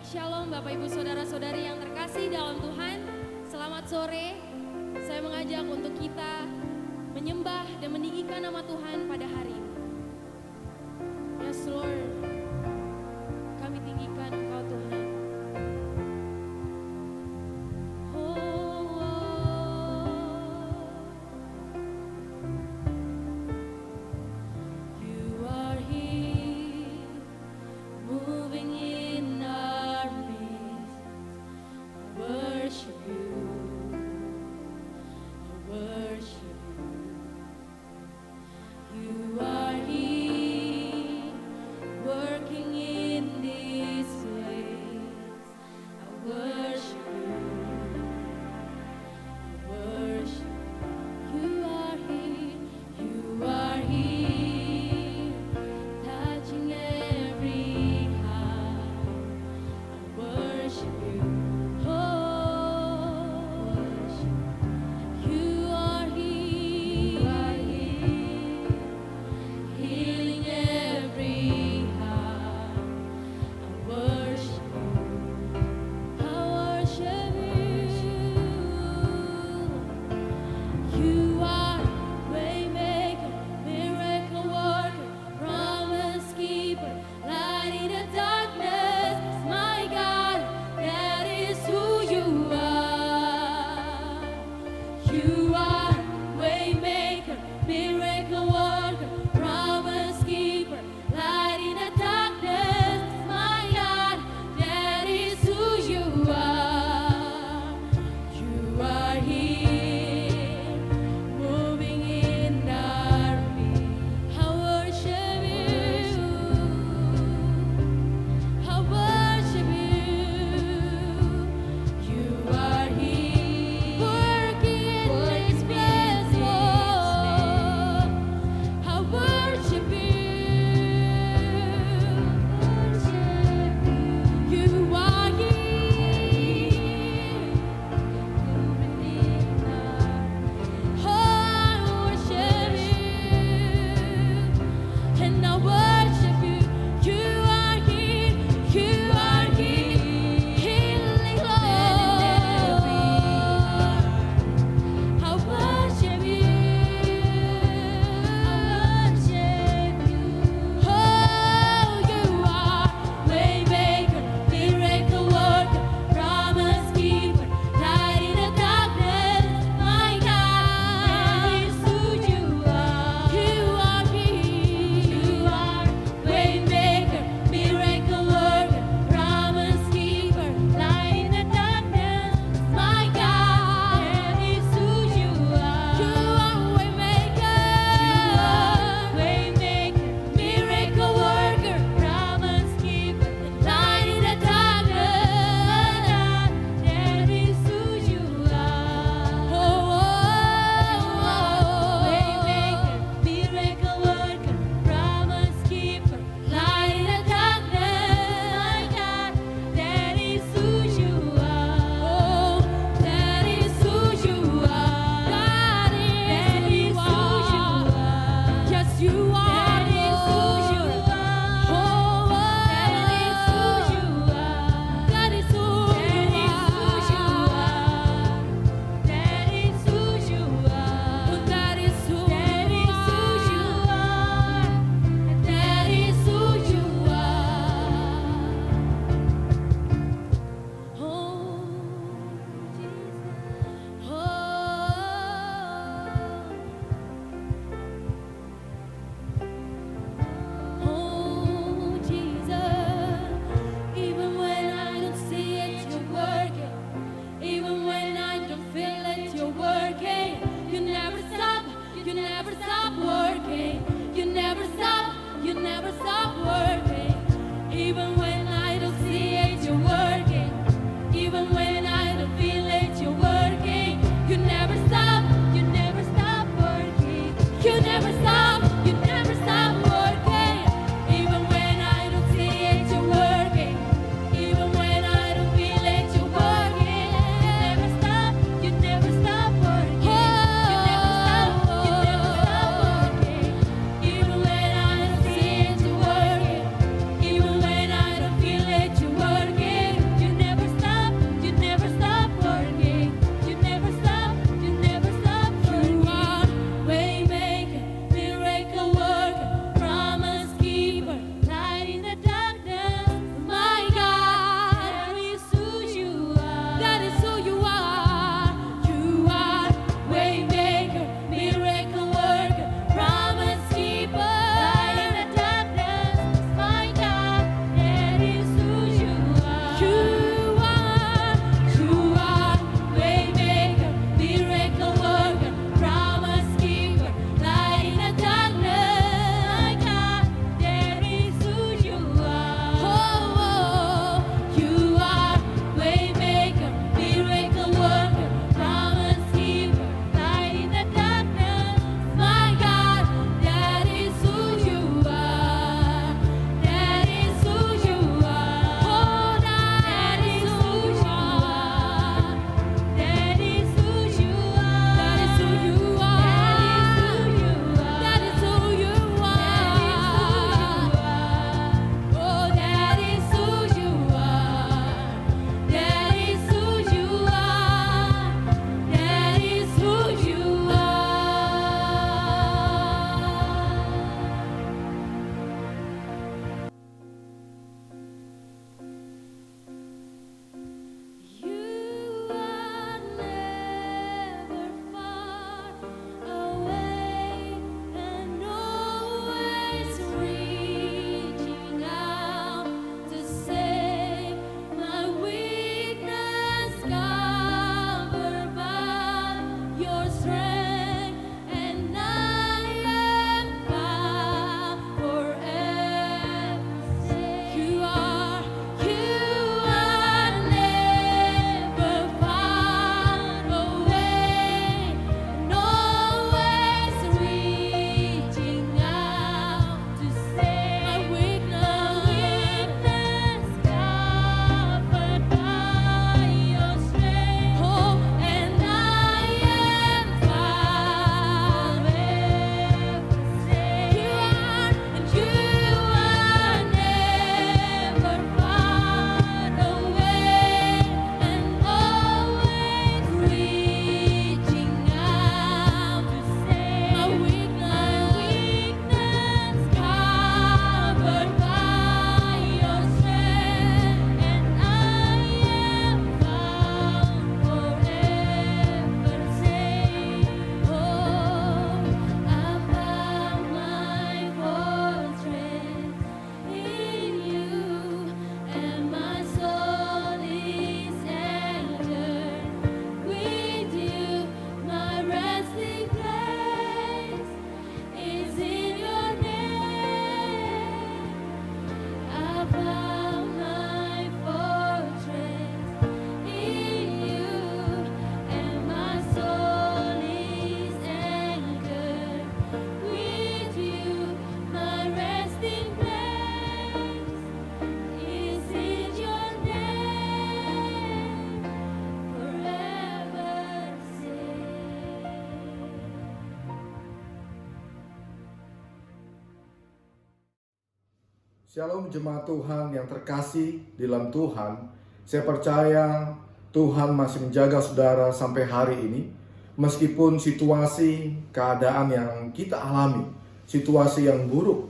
Shalom Bapak Ibu Saudara-saudari yang terkasih dalam Tuhan. Selamat sore. Saya mengajak untuk kita menyembah dan meninggikan nama Tuhan pada hari ini. Yes Lord, kami tinggikan Engkau Tuhan. Shalom jemaat Tuhan yang terkasih di dalam Tuhan. Saya percaya Tuhan masih menjaga saudara sampai hari ini. Meskipun situasi, keadaan yang kita alami, situasi yang buruk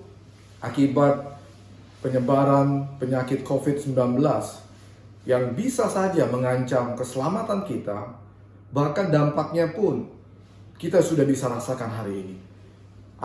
akibat penyebaran penyakit COVID-19 yang bisa saja mengancam keselamatan kita, bahkan dampaknya pun kita sudah bisa rasakan hari ini.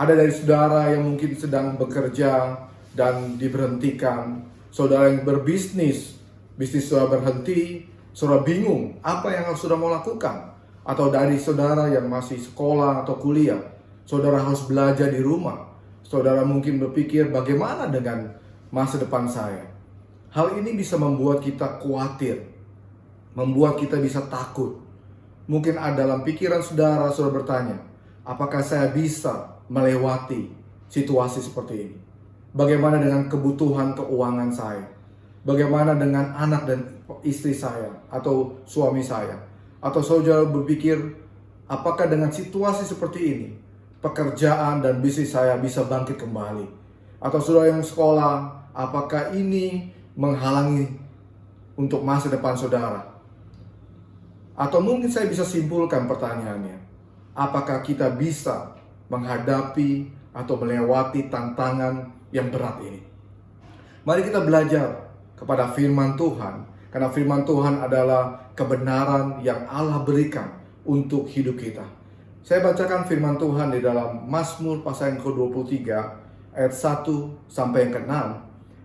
Ada dari saudara yang mungkin sedang bekerja dan diberhentikan, saudara yang berbisnis, bisnis saudara berhenti, saudara bingung apa yang harus saudara mau lakukan. Atau dari saudara yang masih sekolah atau kuliah, saudara harus belajar di rumah. Saudara mungkin berpikir bagaimana dengan masa depan saya. Hal ini bisa membuat kita khawatir, membuat kita bisa takut. Mungkin ada dalam pikiran saudara bertanya, apakah saya bisa melewati situasi seperti ini? Bagaimana dengan kebutuhan keuangan saya? Bagaimana dengan anak dan istri saya atau suami saya? Atau saudara berpikir, apakah dengan situasi seperti ini, pekerjaan dan bisnis saya bisa bangkit kembali? Atau saudara yang sekolah, apakah ini menghalangi untuk masa depan saudara? Atau mungkin saya bisa simpulkan pertanyaannya, apakah kita bisa menghadapi atau melewati tantangan yang berat ini? Mari kita belajar kepada firman Tuhan, karena firman Tuhan adalah kebenaran yang Allah berikan untuk hidup kita. Saya bacakan firman Tuhan di dalam Mazmur pasal yang ke-23 ayat 1 sampai yang ke-6.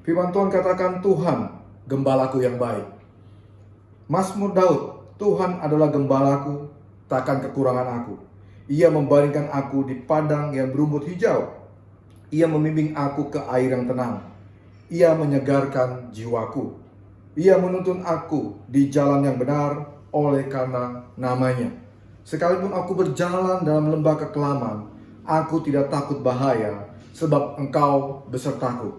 Firman Tuhan katakan, Tuhan gembalaku yang baik. Mazmur Daud, Tuhan adalah gembalaku, takkan kekurangan aku. Ia membaringkan aku di padang yang berumput hijau. Ia membimbing aku ke air yang tenang. Ia menyegarkan jiwaku. Ia menuntun aku di jalan yang benar oleh karena namanya. Sekalipun aku berjalan dalam lembah kekelaman, aku tidak takut bahaya, sebab Engkau besertaku.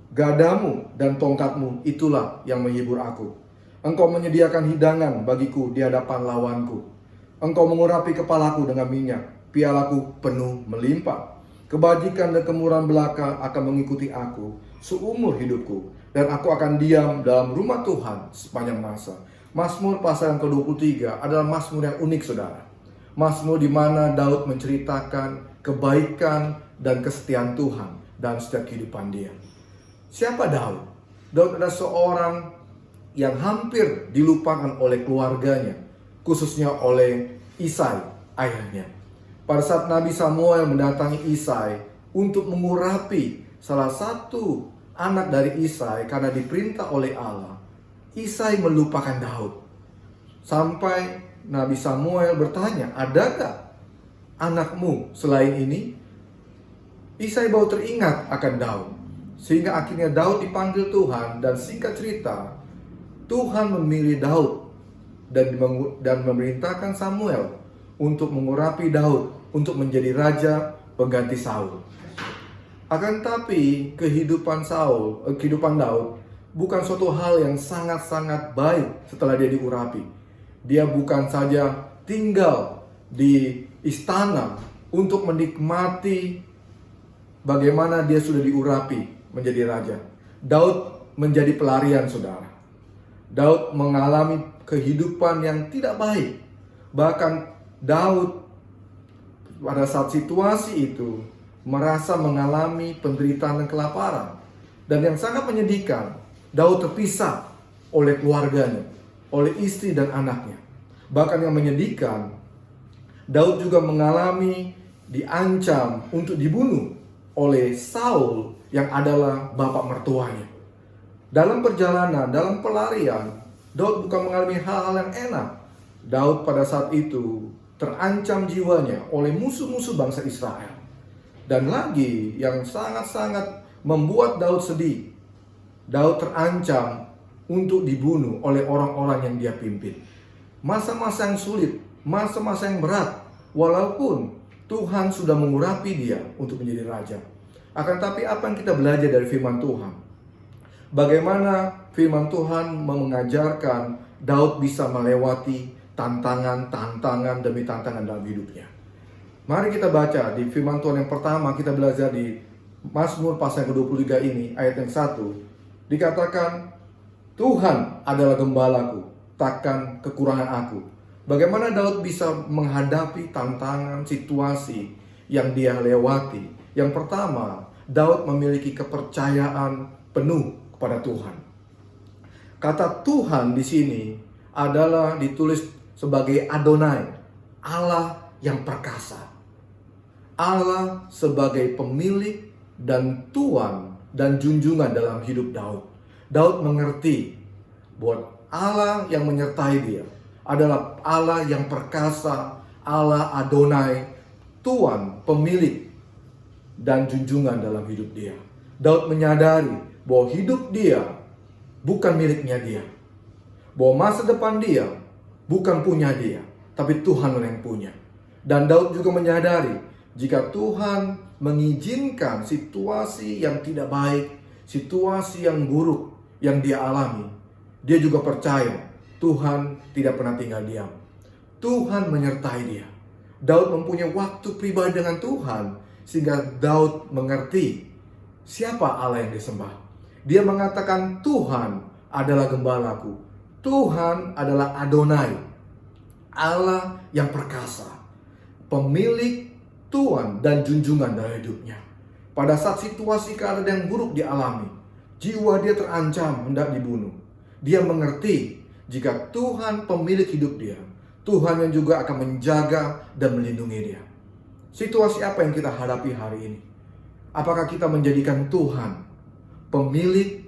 Gadamu dan tongkatmu itulah yang menghibur aku. Engkau menyediakan hidangan bagiku di hadapan lawanku. Engkau mengurapi kepalaku dengan minyak, pialaku penuh melimpah. Kebajikan dan kemurahan belaka akan mengikuti aku seumur hidupku, dan aku akan diam dalam rumah Tuhan sepanjang masa. Mazmur pasal yang ke-23 adalah mazmur yang unik, saudara. Mazmur di mana Daud menceritakan kebaikan dan kesetiaan Tuhan dalam setiap kehidupan dia. Siapa Daud? Daud adalah seorang yang hampir dilupakan oleh keluarganya, khususnya oleh Isai, ayahnya. Pada saat Nabi Samuel mendatangi Isai untuk mengurapi salah satu anak dari Isai karena diperintah oleh Allah, Isai melupakan Daud. Sampai Nabi Samuel bertanya, adakah anakmu selain ini? Isai baru teringat akan Daud. Sehingga akhirnya Daud dipanggil Tuhan, dan singkat cerita, Tuhan memilih Daud dan memerintahkan Samuel untuk mengurapi Daud untuk menjadi raja pengganti Saul. Akan tapi kehidupan Daud bukan suatu hal yang sangat-sangat baik setelah dia diurapi. Dia bukan saja tinggal di istana untuk menikmati bagaimana dia sudah diurapi menjadi raja. Daud menjadi pelarian, saudara. Daud mengalami kehidupan yang tidak baik. Bahkan Daud pada saat situasi itu merasa mengalami penderitaan dan kelaparan. Dan yang sangat menyedihkan, Daud terpisah oleh keluarganya, oleh istri dan anaknya. Bahkan yang menyedihkan, Daud juga mengalami diancam untuk dibunuh oleh Saul yang adalah bapak mertuanya. Dalam perjalanan, dalam pelarian, Daud bukan mengalami hal-hal yang enak. Daud pada saat itu terancam jiwanya oleh musuh-musuh bangsa Israel. Dan lagi yang sangat-sangat membuat Daud sedih, Daud terancam untuk dibunuh oleh orang-orang yang dia pimpin. Masa-masa yang sulit, masa-masa yang berat, walaupun Tuhan sudah mengurapi dia untuk menjadi raja. Akan tapi apa yang kita belajar dari firman Tuhan? Bagaimana firman Tuhan mengajarkan Daud bisa melewati tantangan demi tantangan dalam hidupnya. Mari kita baca di firman Tuhan yang pertama, kita belajar di Mazmur pasal yang ke-23 ini, ayat yang 1, dikatakan, Tuhan adalah gembalaku, takkan kekurangan aku. Bagaimana Daud bisa menghadapi tantangan situasi yang dia lewati? Yang pertama, Daud memiliki kepercayaan penuh kepada Tuhan. Kata Tuhan di sini adalah ditulis sebagai Adonai, Allah yang perkasa. Allah sebagai pemilik dan Tuan dan junjungan dalam hidup Daud. Daud mengerti bahwa Allah yang menyertai dia adalah Allah yang perkasa, Allah Adonai, Tuan, pemilik dan junjungan dalam hidup dia. Daud menyadari bahwa hidup dia bukan miliknya dia, bahwa masa depan dia bukan punya dia, tapi Tuhan yang punya. Dan Daud juga menyadari jika Tuhan mengizinkan situasi yang tidak baik, situasi yang buruk yang dia alami, dia juga percaya Tuhan tidak pernah tinggal diam. Tuhan menyertai dia. Daud mempunyai waktu pribadi dengan Tuhan, sehingga Daud mengerti siapa Allah yang disembah. Dia mengatakan Tuhan adalah gembalaku. Tuhan adalah Adonai, Allah yang perkasa, pemilik, Tuan dan junjungan dalam hidupnya. Pada saat situasi keadaan yang buruk dialami, jiwa dia terancam hendak dibunuh, dia mengerti jika Tuhan pemilik hidup dia, Tuhan yang juga akan menjaga dan melindungi dia. Situasi apa yang kita hadapi hari ini? Apakah kita menjadikan Tuhan pemilik,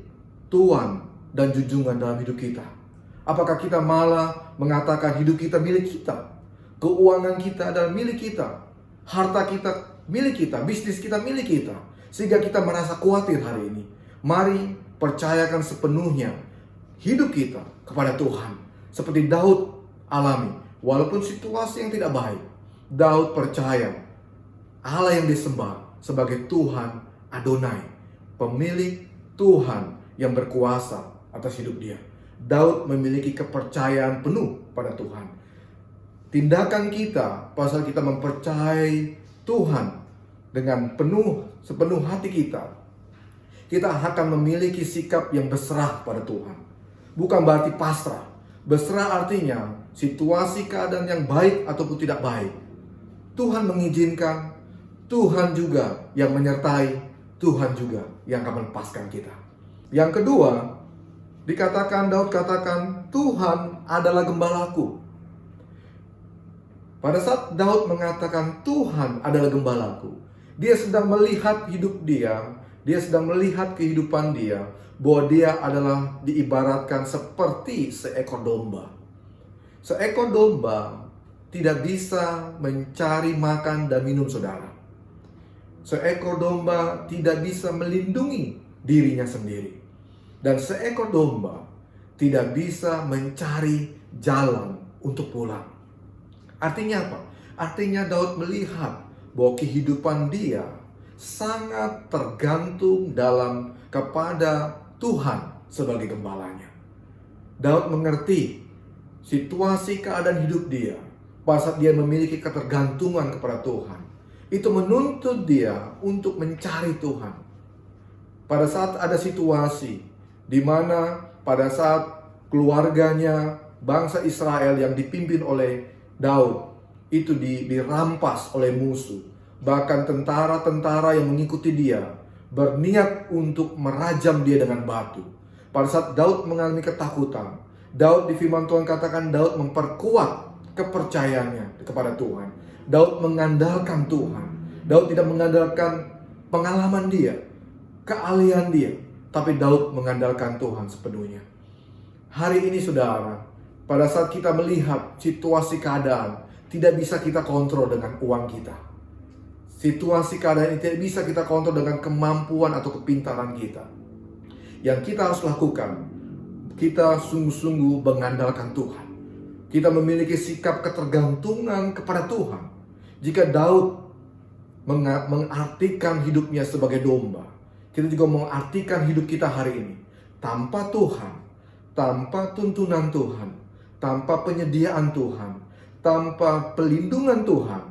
Tuan dan junjungan dalam hidup kita? Apakah kita malah mengatakan hidup kita milik kita, keuangan kita adalah milik kita, harta kita milik kita, bisnis kita milik kita, sehingga kita merasa khawatir hari ini? Mari percayakan sepenuhnya hidup kita kepada Tuhan, seperti Daud alami. Walaupun situasi yang tidak baik, Daud percaya Allah yang disembah sebagai Tuhan Adonai, pemilik, Tuhan yang berkuasa atas hidup dia. Daud memiliki kepercayaan penuh pada Tuhan. Tindakan kita, pasal kita mempercayai Tuhan dengan sepenuh hati kita, kita akan memiliki sikap yang berserah pada Tuhan. Bukan berarti pasrah. Berserah artinya situasi keadaan yang baik ataupun tidak baik, Tuhan mengizinkan, Tuhan juga yang menyertai, Tuhan juga yang akan melepaskan kita. Yang kedua, Daud katakan, Tuhan adalah gembalaku. Pada saat Daud mengatakan Tuhan adalah gembalaku, dia sedang melihat hidup dia sedang melihat kehidupan dia, bahwa dia adalah diibaratkan seperti seekor domba. Seekor domba tidak bisa mencari makan dan minum, saudara. Seekor domba tidak bisa melindungi dirinya sendiri. Dan seekor domba tidak bisa mencari jalan untuk pulang. Artinya apa? Artinya Daud melihat bahwa kehidupan dia sangat tergantung kepada Tuhan sebagai gembalanya. Daud mengerti situasi keadaan hidup dia, pada saat dia memiliki ketergantungan kepada Tuhan, itu menuntut dia untuk mencari Tuhan. Pada saat ada situasi di mana pada saat keluarganya, bangsa Israel yang dipimpin oleh Daud itu dirampas oleh musuh. Bahkan tentara-tentara yang mengikuti dia berniat untuk merajam dia dengan batu. Pada saat Daud mengalami ketakutan, Daud di firman Tuhan katakan Daud memperkuat kepercayaannya kepada Tuhan. Daud mengandalkan Tuhan. Daud tidak mengandalkan pengalaman dia, keahlian dia, tapi Daud mengandalkan Tuhan sepenuhnya. Hari ini saudara, pada saat kita melihat situasi keadaan, tidak bisa kita kontrol dengan uang kita. Situasi keadaan ini tidak bisa kita kontrol dengan kemampuan atau kepintaran kita. Yang kita harus lakukan, kita sungguh-sungguh mengandalkan Tuhan. Kita memiliki sikap ketergantungan kepada Tuhan. Jika Daud mengartikan hidupnya sebagai domba, kita juga mengartikan hidup kita hari ini. Tanpa Tuhan, tanpa tuntunan Tuhan, tanpa penyediaan Tuhan, tanpa pelindungan Tuhan,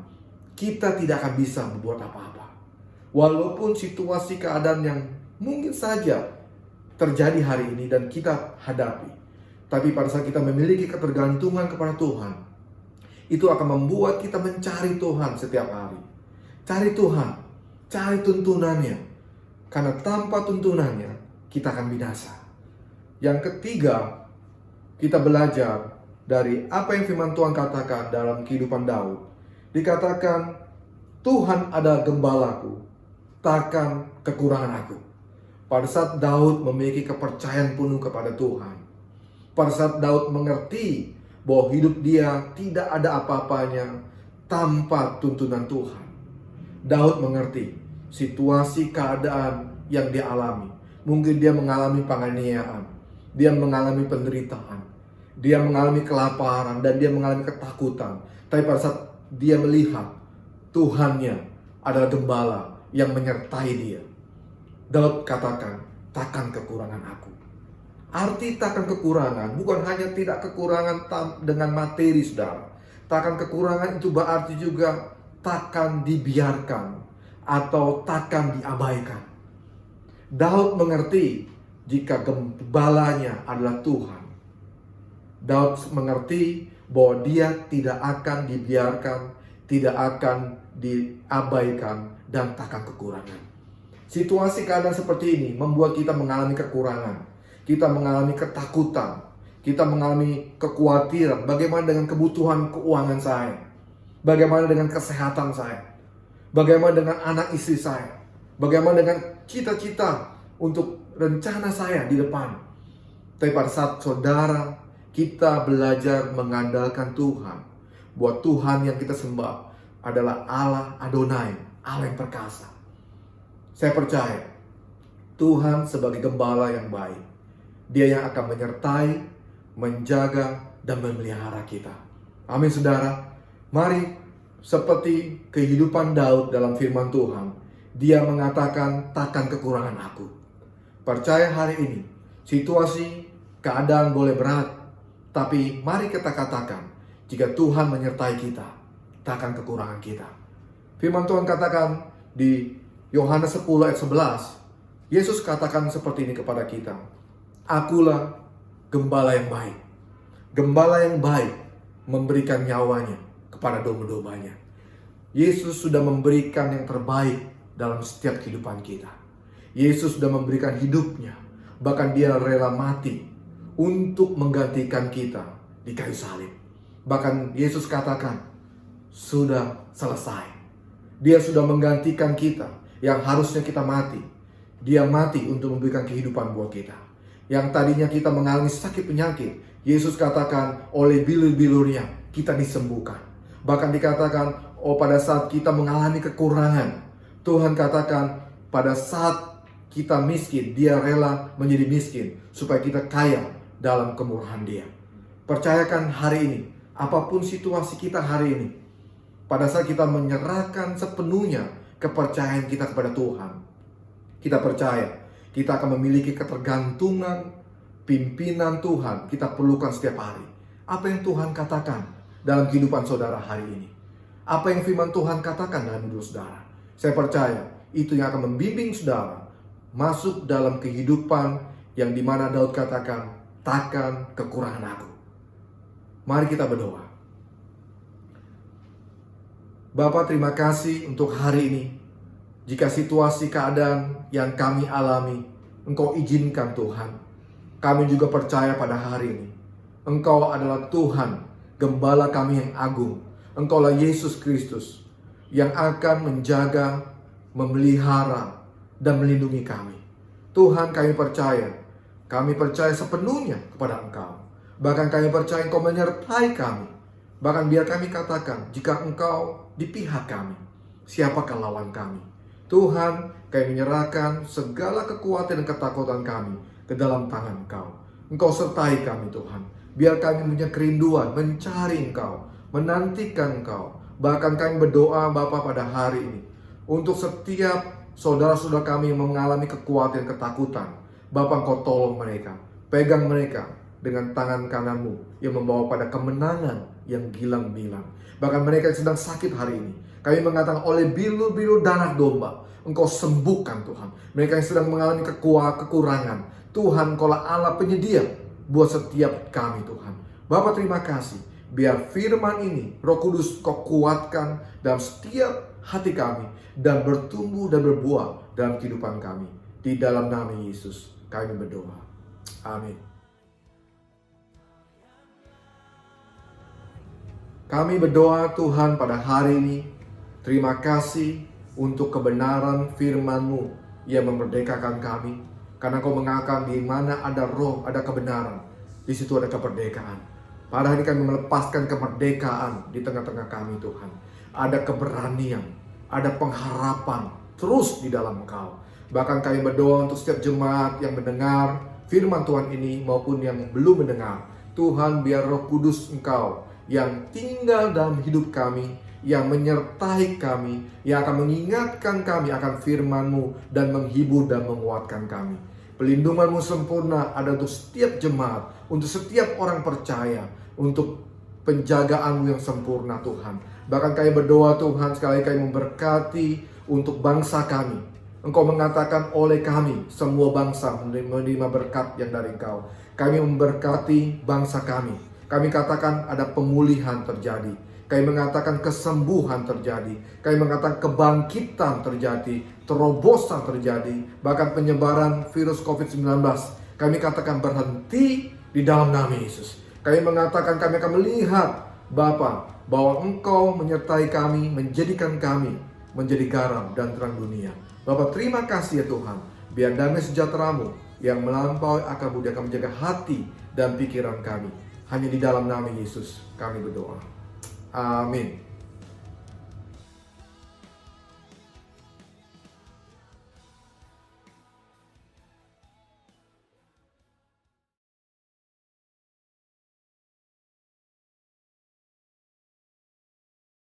kita tidak akan bisa berbuat apa-apa. Walaupun situasi keadaan yang mungkin saja terjadi hari ini dan kita hadapi, tapi pada saat kita memiliki ketergantungan kepada Tuhan, itu akan membuat kita mencari Tuhan setiap hari. Cari Tuhan, cari tuntunannya. Karena tanpa tuntunannya, kita akan binasa. Yang ketiga, kita belajar dari apa yang firman Tuhan katakan dalam kehidupan Daud. Dikatakan, Tuhan adalah gembalaku, takkan kekurangan aku. Pada saat Daud memiliki kepercayaan penuh kepada Tuhan, pada saat Daud mengerti bahwa hidup dia tidak ada apa-apanya tanpa tuntunan Tuhan. Daud mengerti situasi keadaan yang dia alami. Mungkin dia mengalami penganiayaan, dia mengalami penderitaan, dia mengalami kelaparan, dan dia mengalami ketakutan. Tapi pada saat dia melihat Tuhannya adalah gembala yang menyertai dia, Daud katakan, takkan kekurangan aku. Arti takkan kekurangan bukan hanya tidak kekurangan dengan materi, saudara. Takkan kekurangan itu berarti juga takkan dibiarkan atau takkan diabaikan. Daud mengerti jika gembalanya adalah Tuhan. Daud mengerti bahwa dia tidak akan dibiarkan, tidak akan diabaikan, dan takkan kekurangan. Situasi keadaan seperti ini membuat kita mengalami kekurangan. Kita mengalami ketakutan. Kita mengalami kekhawatiran. Bagaimana dengan kebutuhan keuangan saya? Bagaimana dengan kesehatan saya? Bagaimana dengan anak istri saya? Bagaimana dengan cita-cita untuk rencana saya di depan? Tapi pada saat saudara, kita belajar mengandalkan Tuhan. Bahwa Tuhan yang kita sembah adalah Allah Adonai, Allah yang perkasa. Saya percaya Tuhan sebagai gembala yang baik. Dia yang akan menyertai, menjaga, dan memelihara kita. Amin, saudara. Mari seperti kehidupan Daud dalam firman Tuhan, dia mengatakan takkan kekurangan aku. Percaya hari ini, situasi, keadaan boleh berat, tapi mari kita katakan, jika Tuhan menyertai kita, takkan kekurangan kita. Firman Tuhan katakan di Yohanes 10 ayat 11, Yesus katakan seperti ini kepada kita, akulah gembala yang baik. Gembala yang baik memberikan nyawanya kepada domba-dombanya. Yesus sudah memberikan yang terbaik dalam setiap kehidupan kita. Yesus sudah memberikan hidupnya, bahkan dia rela mati untuk menggantikan kita di kayu salib. Bahkan Yesus katakan, sudah selesai. Dia sudah menggantikan kita yang harusnya kita mati. Dia mati untuk memberikan kehidupan buat kita. Yang tadinya kita mengalami sakit penyakit, Yesus katakan oleh bilur-bilurnya kita disembuhkan. Bahkan dikatakan, pada saat kita mengalami kekurangan, Tuhan katakan pada saat kita miskin, dia rela menjadi miskin supaya kita kaya dalam kemurahan dia. Percayakan hari ini, apapun situasi kita hari ini, pada saat kita menyerahkan sepenuhnya kepercayaan kita kepada Tuhan, kita percaya kita akan memiliki ketergantungan pimpinan Tuhan. Kita perlukan setiap hari. Apa yang Tuhan katakan dalam kehidupan saudara hari ini? Apa yang firman Tuhan katakan dalam hidup saudara? Saya percaya itu yang akan membimbing saudara masuk dalam kehidupan yang dimana Daud katakan, takkan kekurangan aku. Mari kita berdoa. Bapa, terima kasih untuk hari ini. Jika situasi keadaan yang kami alami, Engkau izinkan Tuhan. Kami juga percaya pada hari ini, Engkau adalah Tuhan, Gembala kami yang agung. Engkaulah Yesus Kristus yang akan menjaga, memelihara, dan melindungi kami. Tuhan, kami percaya sepenuhnya kepada Engkau. Bahkan kami percaya Engkau menyertai kami. Bahkan biar kami katakan, jika Engkau di pihak kami, siapakah lawan kami? Tuhan, kami menyerahkan segala kekuatan dan ketakutan kami ke dalam tangan Engkau. Engkau sertai kami, Tuhan. Biar kami punya kerinduan mencari Engkau, menantikan Engkau. Bahkan kami berdoa Bapa pada hari ini untuk setiap saudara-saudara kami yang mengalami kekuatan, ketakutan. Bapa, Engkau tolong mereka, pegang mereka, dengan tangan kananmu yang membawa pada kemenangan yang gilang-gilang. Bahkan mereka yang sedang sakit hari ini, kami mengatakan oleh bilu-bilu darah domba, Engkau sembuhkan Tuhan. Mereka yang sedang mengalami kekurangan, Tuhan Engkaulah Allah penyedia buat setiap kami Tuhan. Bapa terima kasih, biar firman ini Roh Kudus Kau kuatkan dalam setiap hati kami dan bertumbuh dan berbuah dalam kehidupan kami. Di dalam nama Yesus kami berdoa. Amin. Kami berdoa Tuhan pada hari ini, terima kasih untuk kebenaran firman-Mu yang memerdekakan kami. Karena Kau mengatakan di mana ada roh, ada kebenaran, di situ ada kemerdekaan. Pada hari ini kami melepaskan kemerdekaan di tengah-tengah kami Tuhan. Ada keberanian, ada pengharapan terus di dalam Engkau. Bahkan kami berdoa untuk setiap jemaat yang mendengar firman Tuhan ini maupun yang belum mendengar. Tuhan, biar Roh Kudus Engkau yang tinggal dalam hidup kami, yang menyertai kami, yang akan mengingatkan kami akan firman-Mu dan menghibur dan menguatkan kami. Pelindungan-Mu sempurna ada untuk setiap jemaat, untuk setiap orang percaya, untuk penjagaan-Mu yang sempurna Tuhan. Bahkan kami berdoa Tuhan, sekali kami memberkati untuk bangsa kami. Engkau mengatakan oleh kami semua bangsa menerima berkat yang dari Engkau. Kami memberkati bangsa kami. Kami katakan ada pemulihan terjadi. Kami mengatakan kesembuhan terjadi. Kami mengatakan kebangkitan terjadi. Terobosan terjadi. Bahkan penyebaran virus COVID-19. Kami katakan berhenti di dalam nama Yesus. Kami mengatakan kami akan melihat Bapa bahwa Engkau menyertai kami, menjadikan kami menjadi garam dan terang dunia. Bapa terima kasih ya Tuhan. Biar damai sejahtera-Mu yang melampaui akal budi akan menjaga hati dan pikiran kami. Hanya di dalam nama Yesus kami berdoa. Amin.